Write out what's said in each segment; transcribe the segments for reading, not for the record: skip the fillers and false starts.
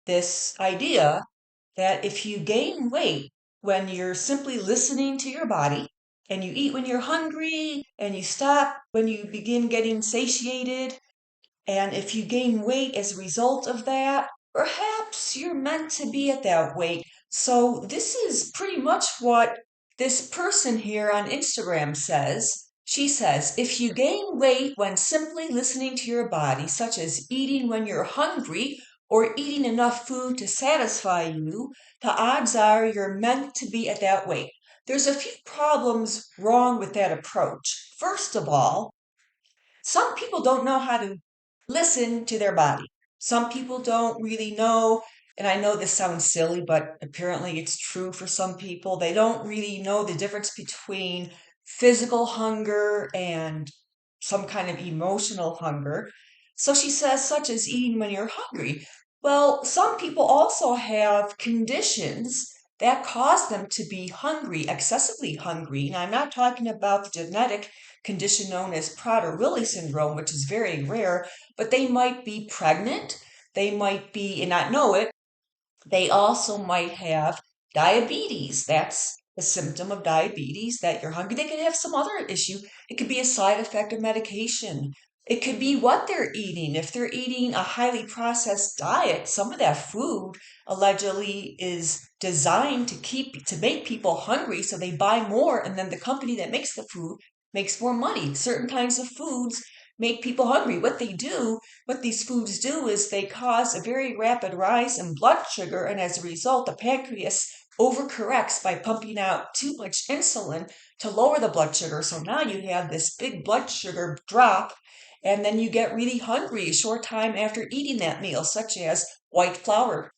this idea that if you gain weight when you're simply listening to your body and you eat when you're hungry and you stop when you begin getting satiated, and if you gain weight as a result of that, perhaps you're meant to be at that weight. So, this is pretty much what this person here on Instagram says. She says, if you gain weight when simply listening to your body, such as eating when you're hungry or eating enough food to satisfy you, the odds are you're meant to be at that weight. There's a few problems wrong with that approach. First of all, some people don't know how to listen to their body. Some people don't really know, and I know this sounds silly, but apparently it's true for some people. They don't really know the difference between physical hunger and some kind of emotional hunger. So she says, such as eating when you're hungry. Well, some people also have conditions that cause them to be hungry, excessively hungry. Now, I'm not talking about the genetic condition known as Prader-Willi syndrome, which is very rare, but they might be pregnant, they might be, and not know it, they also might have diabetes. That's a symptom of diabetes, that you're hungry. They could have some other issue. It could be a side effect of medication. It could be what they're eating. If they're eating a highly processed diet, some of that food allegedly is designed to make people hungry, so they buy more, and then the company that makes the food makes more money. Certain kinds of foods make people hungry. What these foods do is they cause a very rapid rise in blood sugar, and as a result, the pancreas overcorrects by pumping out too much insulin to lower the blood sugar. So now you have this big blood sugar drop, and then you get really hungry a short time after eating that meal, such as white flour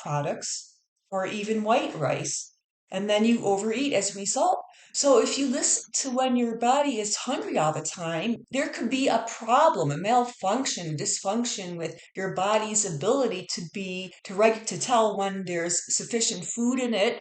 products, or even white rice. And then you overeat as a result. So if you listen to when your body is hungry all the time, there could be a problem, a malfunction, a dysfunction with your body's ability to tell when there's sufficient food in it,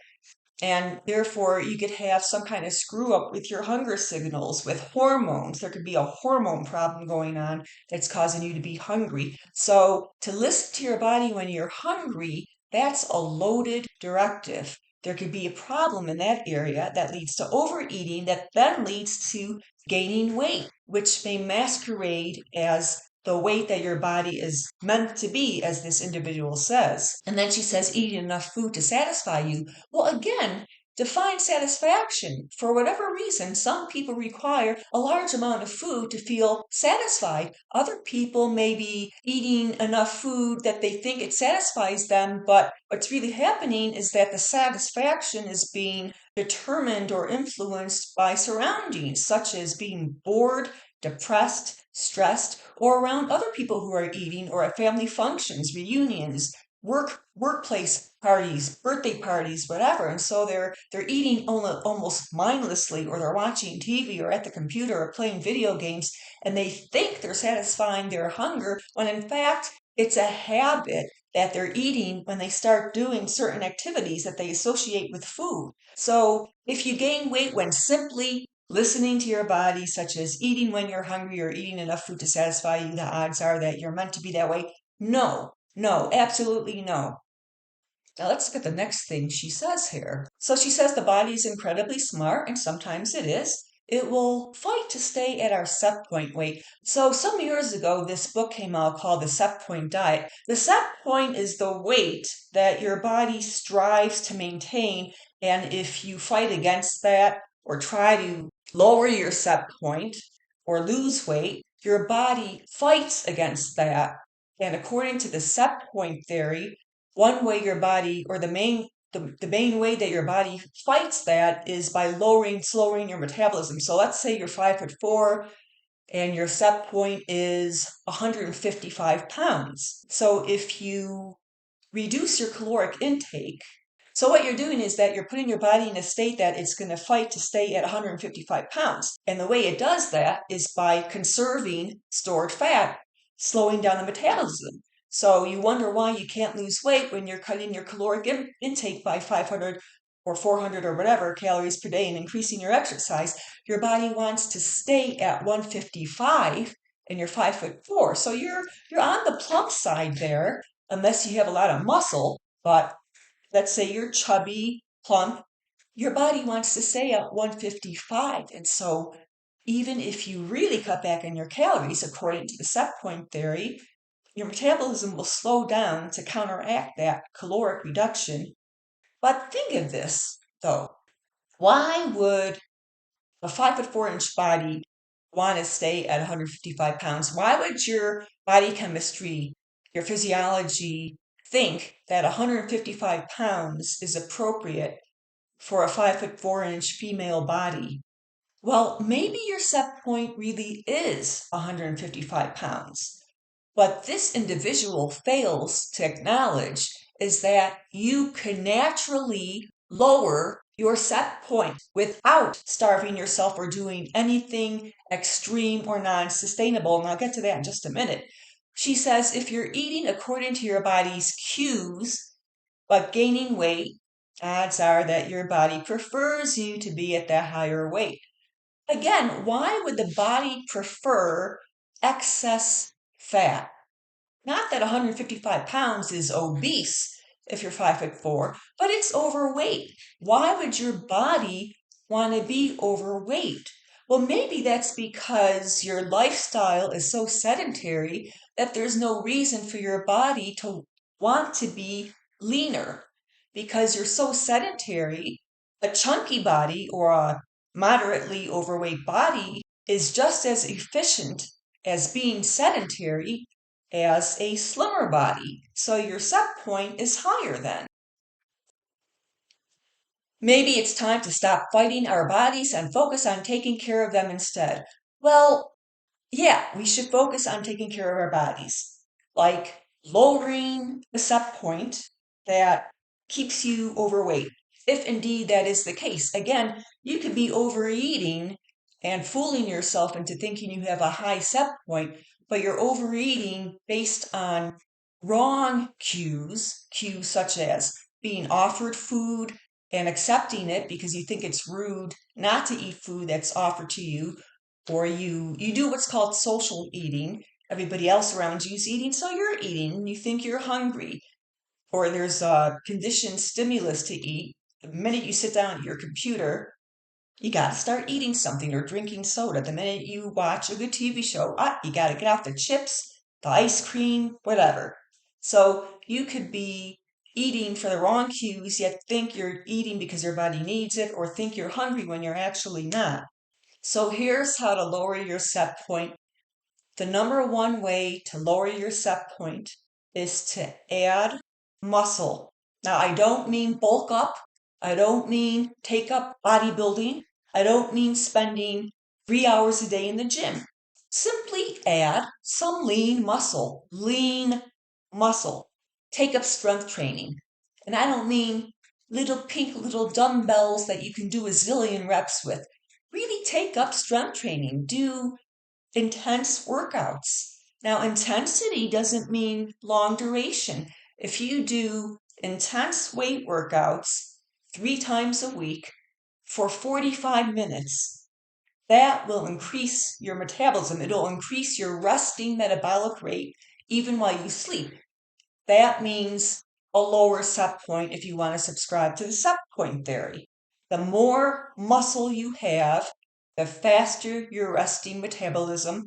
and therefore you could have some kind of screw up with your hunger signals, with hormones. There could be a hormone problem going on that's causing you to be hungry. So to listen to your body when you're hungry, that's a loaded directive. There could be a problem in that area that leads to overeating, that then leads to gaining weight, which may masquerade as the weight that your body is meant to be, as this individual says. And then she says, eating enough food to satisfy you. Well, again, define satisfaction. For whatever reason, some people require a large amount of food to feel satisfied. Other people may be eating enough food that they think it satisfies them, but what's really happening is that the satisfaction is being determined or influenced by surroundings, such as being bored, depressed, stressed, or around other people who are eating, or at family functions, reunions, workplace parties, birthday parties, whatever. And so they're eating almost mindlessly, or they're watching TV or at the computer or playing video games, and they think they're satisfying their hunger when in fact it's a habit that they're eating when they start doing certain activities that they associate with food. So if you gain weight when simply listening to your body, such as eating when you're hungry or eating enough food to satisfy you, the odds are that you're meant to be that way. No, no, absolutely no. Now let's look at the next thing she says here. So she says the body is incredibly smart, and sometimes it is. It will fight to stay at our set point weight. So some years ago, this book came out called The Set Point Diet. The set point is the weight that your body strives to maintain, and if you fight against that or try to lower your set point or lose weight, your body fights against that. And according to the set point theory, one way your body, or the main way that your body fights that, is by slowing your metabolism. So let's say you're 5'4" and your set point is 155 pounds. So if you reduce your caloric intake, so what you're doing is that you're putting your body in a state that it's going to fight to stay at 155 pounds. And the way it does that is by conserving stored fat, slowing down the metabolism. So you wonder why you can't lose weight when you're cutting your caloric intake by 500 or 400 or whatever calories per day and increasing your exercise. Your body wants to stay at 155 and you're 5'4". So you're on the plump side there. unless you have a lot of muscle. But let's say you're chubby, plump, your body wants to stay at 155. And so even if you really cut back on your calories, according to the set point theory, your metabolism will slow down to counteract that caloric reduction. But think of this, though. Why would a 5'4" body want to stay at 155 pounds? Why would your body chemistry, your physiology think that 155 pounds is appropriate for a 5'4" female body? Well, maybe your set point really is 155 pounds. What this individual fails to acknowledge is that you can naturally lower your set point without starving yourself or doing anything extreme or non sustainable. And I'll get to that in just a minute. She says if you're eating according to your body's cues, but gaining weight, odds are that your body prefers you to be at that higher weight. Again, why would the body prefer excess fat? Not that 155 pounds is obese if you're 5'4", but it's overweight. Why would your body want to be overweight? Well, maybe that's because your lifestyle is so sedentary that there's no reason for your body to want to be leaner. Because you're so sedentary, a chunky body or a moderately overweight body is just as efficient as being sedentary as a slimmer body. So your set point is higher then. Maybe it's time to stop fighting our bodies and focus on taking care of them instead. Well, yeah, we should focus on taking care of our bodies, like lowering the set point that keeps you overweight, if indeed that is the case. Again, you could be overeating and fooling yourself into thinking you have a high set point, but you're overeating based on wrong cues such as being offered food and accepting it because you think it's rude not to eat food that's offered to you, or you do what's called social eating. Everybody else around you is eating, so you're eating and you think you're hungry, or there's a conditioned stimulus to eat. The minute you sit down at your computer, you got to start eating something or drinking soda. The minute you watch a good TV show, you got to get off the chips, the ice cream, whatever. So you could be eating for the wrong cues, yet think you're eating because your body needs it, or think you're hungry when you're actually not. So here's how to lower your set point. The number one way to lower your set point is to add muscle. Now, I don't mean bulk up. I don't mean take up bodybuilding. I don't mean spending 3 hours a day in the gym. Simply add some lean muscle. Lean muscle. Take up strength training. And I don't mean little pink little dumbbells that you can do a zillion reps with. Really take up strength training. Do intense workouts. Now, intensity doesn't mean long duration. If you do intense weight workouts 3 times a week for 45 minutes, that will increase your metabolism. It'll increase your resting metabolic rate even while you sleep. That means a lower set point if you want to subscribe to the set point theory. The more muscle you have, the faster your resting metabolism,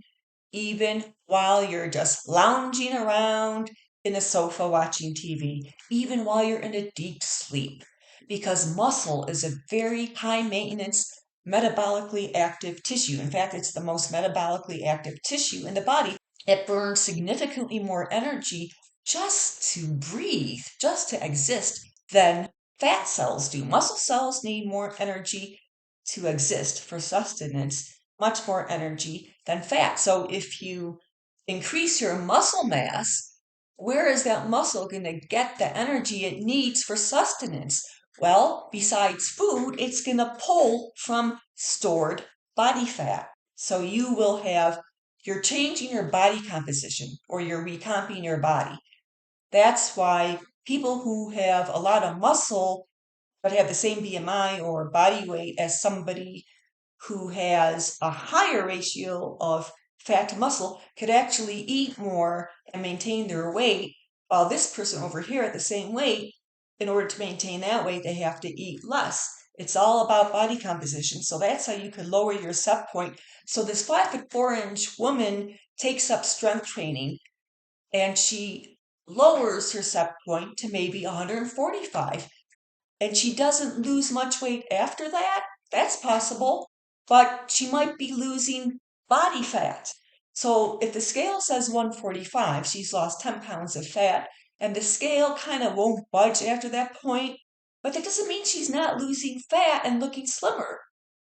even while you're just lounging around in a sofa watching TV, even while you're in a deep sleep. Because muscle is a very high maintenance, metabolically active tissue. In fact, it's the most metabolically active tissue in the body. It burns significantly more energy just to breathe, just to exist, than fat cells do. Muscle cells need more energy to exist for sustenance, much more energy than fat. So if you increase your muscle mass, where is that muscle going to get the energy it needs for sustenance? Well, besides food, it's going to pull from stored body fat. So you're changing your body composition, or you're recomping your body. That's why people who have a lot of muscle but have the same BMI or body weight as somebody who has a higher ratio of fat to muscle could actually eat more and maintain their weight While this person over here at the same weight, in order to maintain that weight, they have to eat less. It's all about body composition. So that's how you could lower your set point. So this 5'4" woman takes up strength training and she lowers her set point to maybe 145, and she doesn't lose much weight after that. That's possible, but she might be losing body fat. So if the scale says 145, she's lost 10 pounds of fat, and the scale kind of won't budge after that point. But that doesn't mean she's not losing fat and looking slimmer.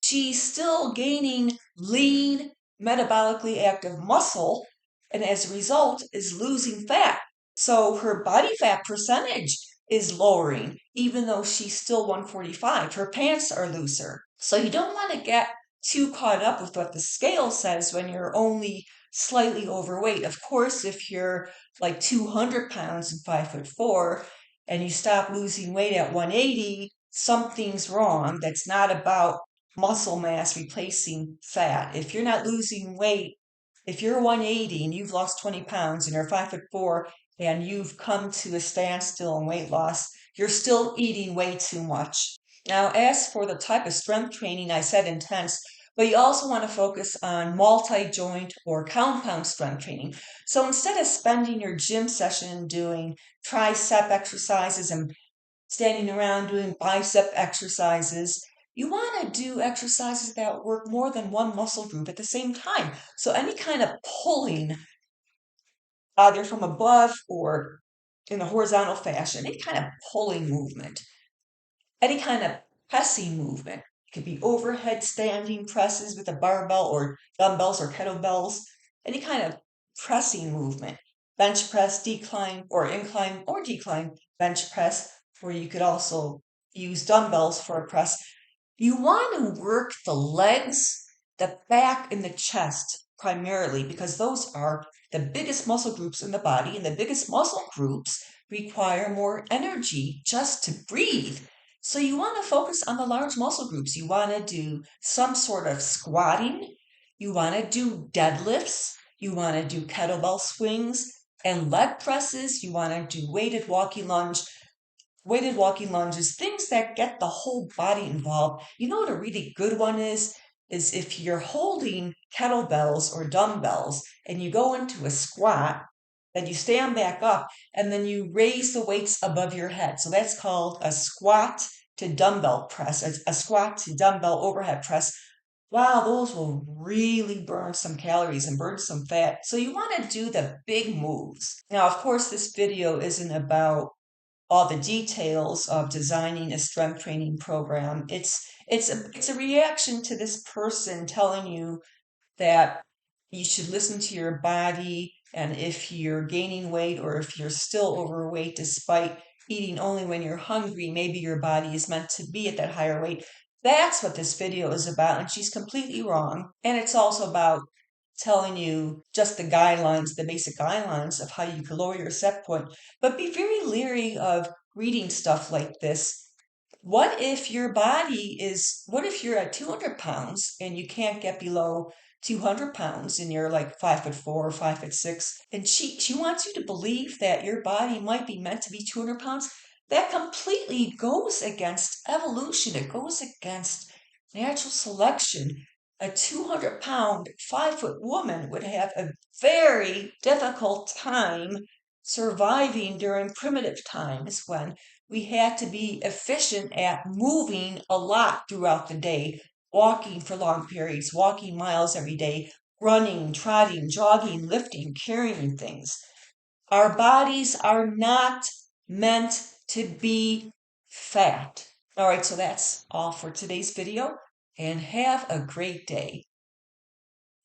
She's still gaining lean, metabolically active muscle, and as a result is losing fat. So her body fat percentage is lowering, even though she's still 145. Her pants are looser. So you don't want to get too caught up with what the scale says when you're only slightly overweight. Of course, if you're like 200 pounds and 5'4" and you stop losing weight at 180, something's wrong. That's not about muscle mass replacing fat. If you're not losing weight, if you're 180 and you've lost 20 pounds and you're 5'4" and you've come to a standstill in weight loss, you're still eating way too much. Now, as for the type of strength training, I said intense, but you also want to focus on multi-joint or compound strength training. So instead of spending your gym session doing tricep exercises and standing around doing bicep exercises, you want to do exercises that work more than one muscle group at the same time. So any kind of pulling, either from above or in a horizontal fashion, any kind of pulling movement, any kind of pressing movement. It could be overhead standing presses with a barbell or dumbbells or kettlebells, any kind of pressing movement. Bench press, decline or incline or decline bench press, or you could also use dumbbells for a press. You want to work the legs, the back, and the chest primarily because those are the biggest muscle groups in the body, and the biggest muscle groups require more energy just to breathe. So you want to focus on the large muscle groups. You want to do some sort of squatting. You want to do deadlifts. You want to do kettlebell swings and leg presses. You want to do weighted walking lunges, things that get the whole body involved. You know what a really good one is if you're holding kettlebells or dumbbells and you go into a squat, then you stand back up and then you raise the weights above your head. So that's called a squat to dumbbell press, a squat to dumbbell overhead press. Wow, those will really burn some calories and burn some fat. So you want to do the big moves. Now, of course, this video isn't about all the details of designing a strength training program. It's a reaction to this person telling you that you should listen to your body, and if you're gaining weight or if you're still overweight despite eating only when you're hungry, maybe your body is meant to be at that higher weight. That's what this video is about, and she's completely wrong. And it's also about telling you just the guidelines, the basic guidelines of how you can lower your set point. But be very leery of reading stuff like this. What if what if you're at 200 pounds and you can't get below 200 pounds and you're like 5'4" or 5'6", and she wants you to believe that your body might be meant to be 200 pounds? That completely goes against evolution. It goes against natural selection. A 200-pound, 5-foot woman would have a very difficult time surviving during primitive times when we had to be efficient at moving a lot throughout the day, walking for long periods, walking miles every day, running, trotting, jogging, lifting, carrying things. Our bodies are not meant to be fat. All right, so that's all for today's video, and have a great day.